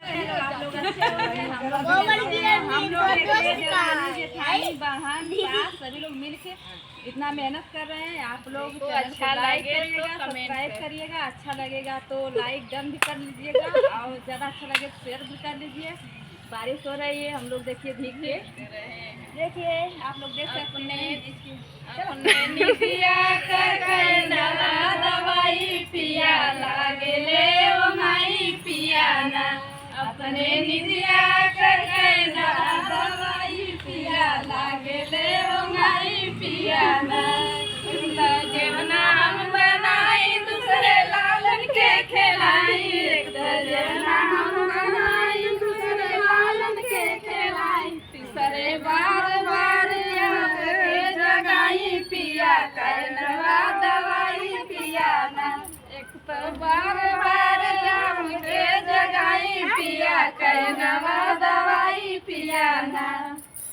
आप लोग अच्छे हो गए, हम लोग सभी लोग मिलके इतना मेहनत कर रहे हैं। आप लोग को अच्छा लाइक करिएगा, सब्सक्राइब करिएगा। अच्छा लगेगा तो लाइक डन भी कर लीजिएगा और ज़्यादा अच्छा लगे तो शेयर भी कर लीजिए। बारिश हो रही है, हम लोग देखिए भीग के देखिए, आप लोग देख सकते हैं। दवाई पिया लागले ओ माई पियाना, अपने निदिया करके दवाई पिया लागले ओ माई पियाना। जेवना हम बनाई दूसरे लालन के खिलाई, जेवना हम बनाई दूसरे लालन के खिलाई। तीसरे बार बार के जगाई पिया करनवा दवाई पियाना। एक तो बार बार के जगाई पिया करनवा दवाई पियाना।